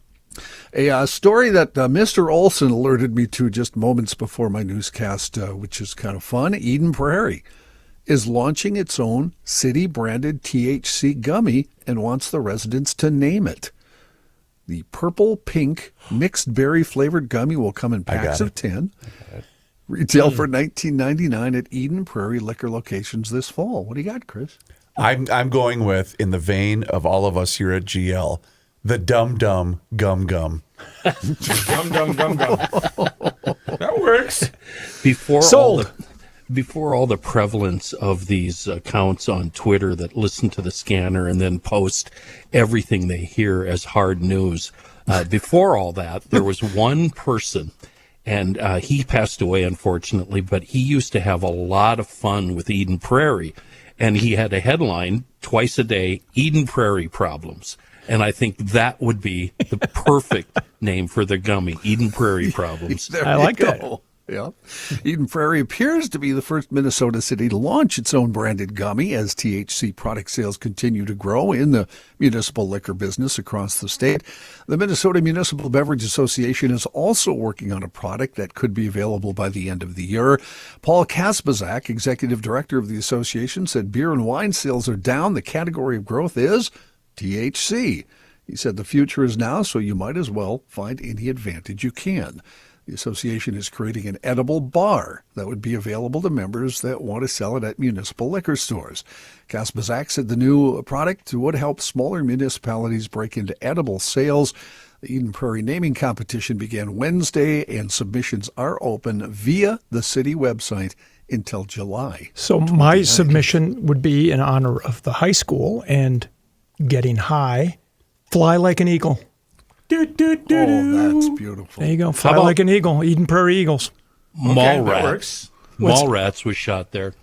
A story that Mr. Olson alerted me to just moments before my newscast, which is kind of fun. Eden Prairie is launching its own city-branded THC gummy and wants the residents to name it. The purple-pink mixed berry-flavored gummy will come in packs of 10. Retail for $19.99 at Eden Prairie liquor locations this fall. What do you got, Chris? I'm going with, in the vein of all of us here at GL, the Dum Dum Gum Gum. Gum, gum, gum, gum. That works. Before all the prevalence of these accounts on Twitter that listen to the scanner and then post everything they hear as hard news, before all that, there was one person, and he passed away, unfortunately, but he used to have a lot of fun with Eden Prairie, and he had a headline twice a day, Eden Prairie Problems. And I think that would be the perfect name for the gummy, Eden Prairie Problems. I like that. Yeah. Eden Prairie appears to be the first Minnesota city to launch its own branded gummy as THC product sales continue to grow in the municipal liquor business across the state. The Minnesota Municipal Beverage Association is also working on a product that could be available by the end of the year. Paul Kaspazak, executive director of the association, said beer and wine sales are down. The category of growth is THC. He said the future is now, so you might as well find any advantage you can. The association is creating an edible bar that would be available to members that want to sell it at municipal liquor stores. Kaspazak said the new product would help smaller municipalities break into edible sales. The Eden Prairie naming competition began Wednesday, and submissions are open via the city website until July. So my submission would be in honor of the high school and getting high, fly like an eagle. Do, do, do, Oh, that's do. beautiful. There you go. Fly about- like an eagle. Eden Prairie Eagles. Mall that rats. works. Mall rats was shot there.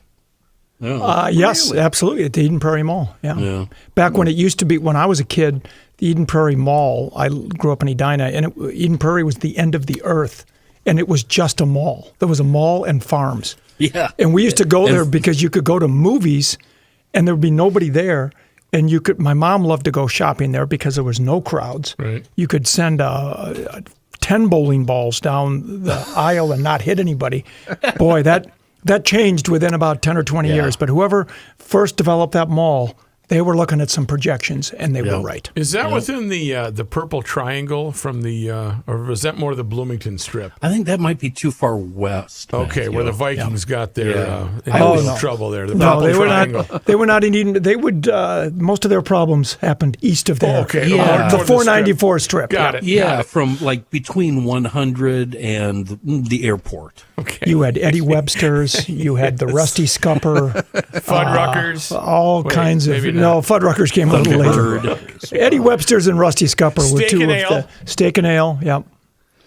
Yeah. Yes, absolutely, at the Eden Prairie Mall. Yeah. Yeah. Back when it used to be, when I was a kid, the Eden Prairie Mall, I grew up in Edina, and Eden Prairie was the end of the earth, and it was just a mall. There was a mall and farms. Yeah. And we used to go there And- because you could go to movies, and there would be nobody there. And you could. My mom loved to go shopping there because there was no crowds. Right. You could send 10 bowling balls down the aisle and not hit anybody. Boy, that changed within about 10 or 20 years. But whoever first developed that mall, they were looking at some projections, and they were right. Is that within the purple triangle from the, or was that more the Bloomington Strip? I think that might be too far west. Okay, Matthew. where the Vikings got their Oh, in no. trouble there. The No, purple they were triangle. not. They were not in Eden. They would. Most of their problems happened east of there. Okay, Yeah. The toward 494 strip. Got it. Yeah, from like between 100 and the airport. Okay. You had Eddie Webster's. You had the Rusty Scupper. Fuddruckers. All Wait, kinds of. maybe No, Fuddruckers came a little later. Bird. Eddie Webster's and Rusty Scupper were Steak two and of Ale. the Steak and Ale. Yep,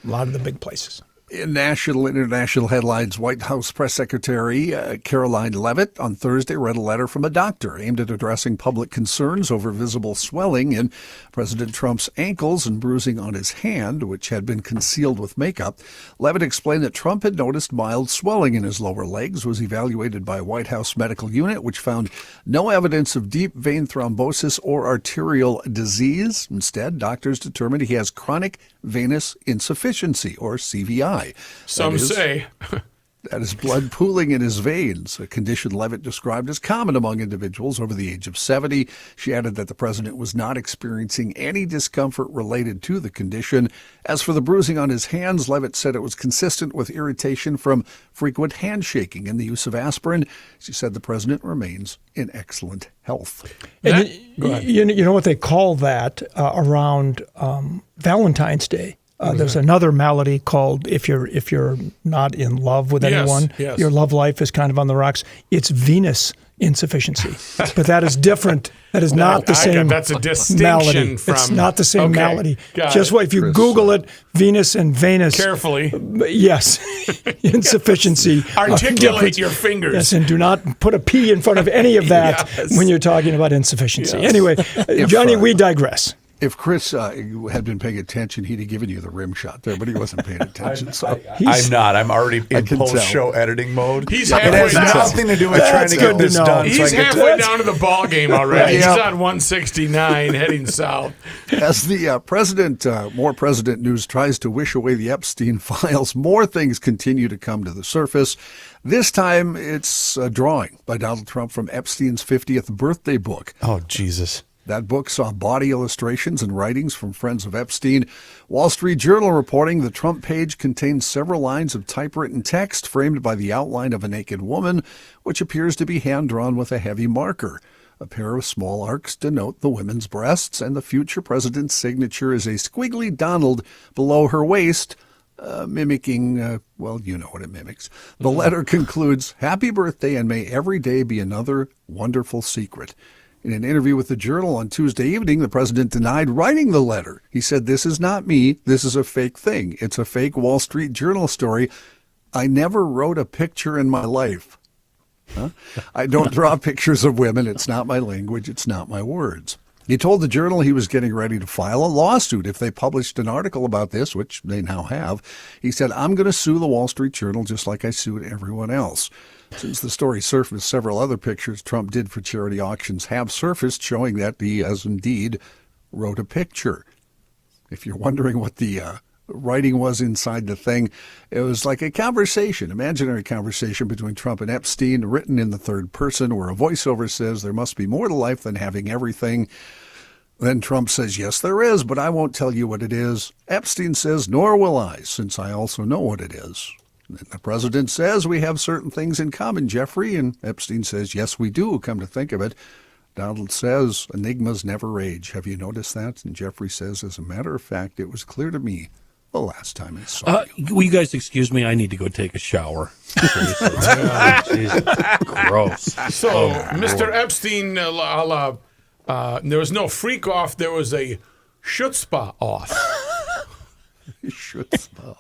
a lot of the big places. In national, international headlines, White House Press Secretary Caroline Leavitt on Thursday read a letter from a doctor aimed at addressing public concerns over visible swelling in President Trump's ankles and bruising on his hand, which had been concealed with makeup. Leavitt explained that Trump had noticed mild swelling in his lower legs, was evaluated by a White House medical unit, which found no evidence of deep vein thrombosis or arterial disease. Instead, doctors determined he has chronic venous insufficiency, or CVI. Some say. That is blood pooling in his veins, a condition Leavitt described as common among individuals over the age of 70. She added that the president was not experiencing any discomfort related to the condition. As for the bruising on his hands, Leavitt said it was consistent with irritation from frequent handshaking and the use of aspirin. She said the president remains in excellent health. And you know what they call that around Valentine's Day? There's another malady called if you're not in love with anyone, yes. your love life is kind of on the rocks. It's venous insufficiency, but that is different. That is not the same. That's a distinction malady. from. It's not the same Okay, malady. got Just it. what if you Google it, venous and venous. Carefully. Yes, insufficiency. Articulate your fingers. Yes, and do not put a P in front of any of that Yes. when you're talking about insufficiency. Yes. Anyway, Johnny, we digress. If Chris had been paying attention, he'd have given you the rim shot there, but he wasn't paying attention. I'm not. I'm already in can tell. post-show editing mode. He's It halfway has down. nothing to do with trying That's to good get to this know. done. He's so I get halfway down to the ball game already. Yep. He's on 169 heading south. As the more president news tries to wish away the Epstein files, more things continue to come to the surface. This time, it's a drawing by Donald Trump from Epstein's 50th birthday book. Oh, Jesus. That book saw body illustrations and writings from friends of Epstein. Wall Street Journal reporting the Trump page contains several lines of typewritten text framed by the outline of a naked woman, which appears to be hand-drawn with a heavy marker. A pair of small arcs denote the women's breasts, and the future president's signature is a squiggly Donald below her waist, mimicking, well, you know what it mimics. The letter concludes, "Happy birthday, and may every day be another wonderful secret." In an interview with the Journal on Tuesday evening, the president denied writing the letter. He said, "This is not me. This is a fake thing. It's a fake Wall Street Journal story. I never wrote a picture in my life. I don't draw pictures of women. It's not my language. It's not my words." He told the Journal he was getting ready to file a lawsuit if they published an article about this, which they now have. He said, "I'm going to sue the Wall Street Journal just like I sued everyone else." Since the story surfaced, several other pictures Trump did for charity auctions have surfaced showing that he has indeed wrote a picture. If you're wondering what the writing was inside the thing, it was like a conversation, imaginary conversation between Trump and Epstein, written in the third person, where a voiceover says there must be more to life than having everything. Then Trump says, "Yes, there is, but I won't tell you what it is." Epstein says, "Nor will I, since I also know what it is." And the president says, "We have certain things in common, Jeffrey." And Epstein says, "Yes, we do, come to think of it." Donald says, "Enigmas never age. Have you noticed that?" And Jeffrey says, "As a matter of fact, it was clear to me the last time I saw you." Will you guys excuse me? I need to go take a shower. Seriously. Oh, jeez. Gross. So, Mr. Epstein, there was no freak off. There was a chutzpah off. You should stop.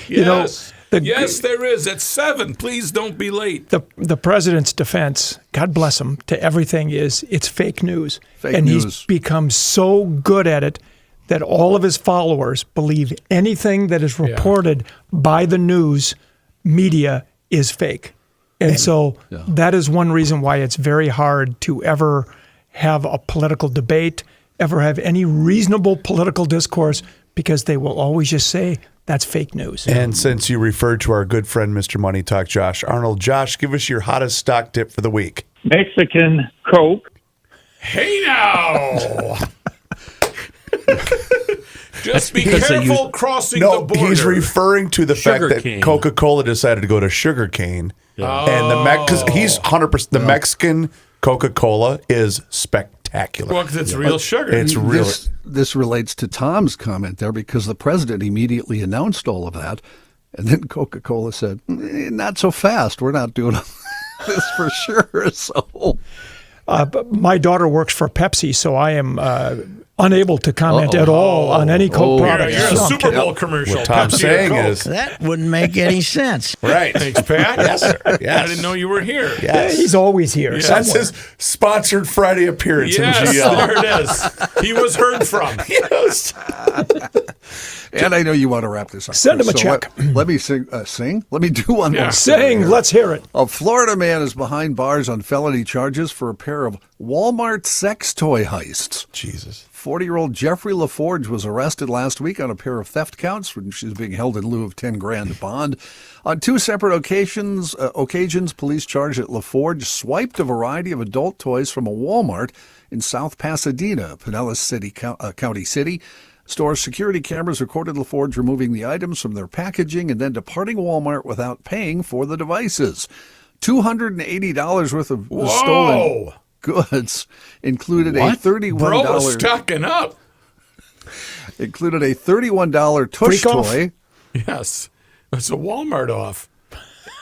You know, Yes. Yes, there is. At 7. Please don't be late. the president's defense, God bless him, to everything is it's fake news. Fake and news. he's become so good at it that all of his followers believe anything that is reported by the news media is fake. And so that is one reason why it's very hard to ever have a political debate, ever have any reasonable political discourse, because they will always just say that's fake news. And since you referred to our good friend, Mr. Money Talk, Josh Arnold, Josh, give us your hottest stock tip for the week. Mexican Coke. Hey now! Just be because they careful use- crossing No, the border. he's referring to the fact that Sugarcane. Coca-Cola decided to go to sugarcane. And because he's 100%, the Mexican Coca-Cola is spectacular. Well, 'cause it's real sugar. It's really... This relates to Tom's comment there because the president immediately announced all of that. And then Coca-Cola said, not so fast. We're not doing this for sure. So But my daughter works for Pepsi, so I am unable to comment at all on any Coke product. You're a No, I'm Super kidding. Bowl commercial. What Tom's Pepsi or saying Coke. is... That wouldn't make any sense. Right. Thanks, Pat. Yes, sir. Yes. I didn't know you were here. Yes. He's always here. That's somewhere. his sponsored Friday appearance Yes, in GL. there it is. He was heard from. Yes. and I know you want to wrap this up. Send him a So check. Let me sing. Let me do one more. Saying, let's hear it. A Florida man is behind bars on felony charges for a pair of Walmart sex toy heists. Jesus. 40-year-old Jeffrey LaForge was arrested last week on a pair of theft counts when she's being held in lieu of $10,000 bond. On two separate occasions, police charged that LaForge swiped a variety of adult toys from a Walmart in South Pasadena, Pinellas City, County City. Store security cameras recorded LaForge removing the items from their packaging and then departing Walmart without paying for the devices. $280 worth of stolen goods included a $31 Bro was stocking up. included a $31 tush Freak off. toy Yes. It's a Walmart off.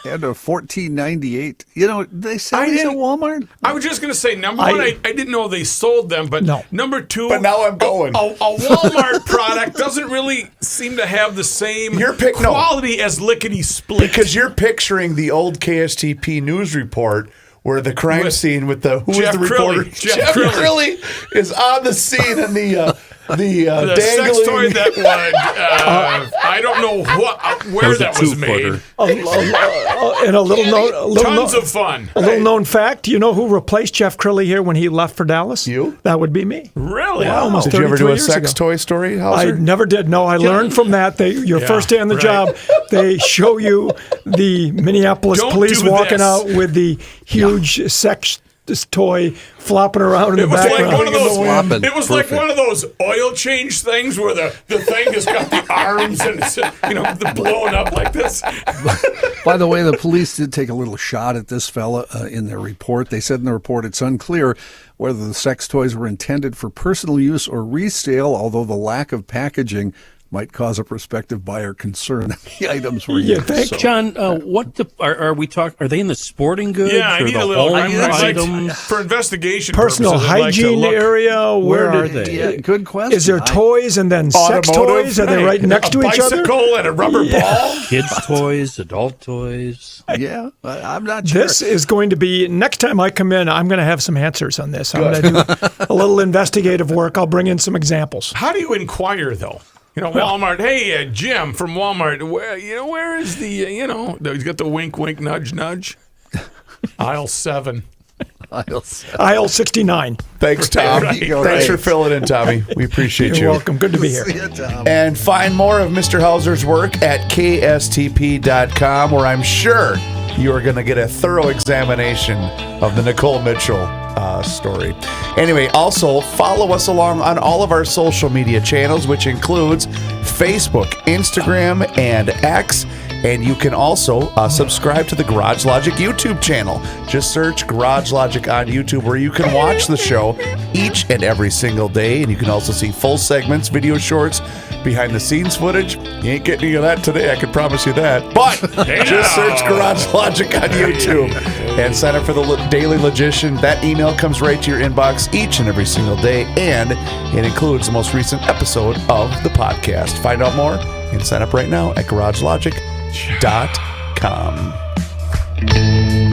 and a $14.98. You know, they sell these at Walmart. I was just going to say, number one, I didn't know they sold them, but No. number two, But now I'm going. A Walmart product doesn't really seem to have the same No. quality as Lickety Split. Because you're picturing the old KSTP news report where the crime With scene with the who is Jeff the reporter? Crilly. Jeff Crilly. Crilly is on the scene and the the dangling. sex toy that would, I don't know where that was made. And a little Tons of fun. A little known fact, you know who replaced Jeff Crilly here when he left for Dallas? You? That would be me. Really? Yeah, almost Did you ever do 33 a years sex ago. toy story, I Hauser? never did. No, I learned from that. Your first day on the right. job, they show you the Minneapolis Don't police do walking this. out with the huge sex toy flopping around in It the was background. like one of those. Flopping. It was like one of those oil change things where the thing has got the arms and it's the blowing up like this. By the way, the police did take a little shot at this fella in their report. They said in the report it's unclear whether the sex toys were intended for personal use or resale, although the lack of packaging might cause a prospective buyer concern that the items were You used. think? So- John, are we talking? Are they in the sporting goods Yeah, I or need the a little home items? for investigation. Personal purposes, I'd like to hygiene look. area. Where are did- they? Yeah, good question. Is there toys and then sex Automotive? toys? Are they right next to a each other? bicycle and a rubber ball. Kids' toys, adult toys. Yeah, I'm not sure. This is going to be, next time I come in, I'm going to have some answers on this. I'm going to do a little investigative work. I'll bring in some examples. How do you inquire though? Walmart. Hey, Jim from Walmart. Where is the? He's got the wink, wink, nudge, nudge. Aisle 7. Aisle 69. Thanks, Tom. Right. Thanks for filling in, Tommy. We appreciate You're you. welcome. Good to be here. See ya, Tom. And find more of Mr. Hauser's work at kstp.com, where I'm sure you are going to get a thorough examination of the Nicole Mitchell story. Anyway, also follow us along on all of our social media channels, which includes Facebook, Instagram, and X. And you can also subscribe to the Garage Logic YouTube channel. Just search Garage Logic on YouTube, where you can watch the show each and every single day. And you can also see full segments, video shorts, behind the scenes footage. You ain't getting any of that today, I can promise you that. But just search Garage Logic on YouTube and sign up for the Daily Logician. That email comes right to your inbox each and every single day, and it includes the most recent episode of the podcast. Find out more and sign up right now at garagelogic.com.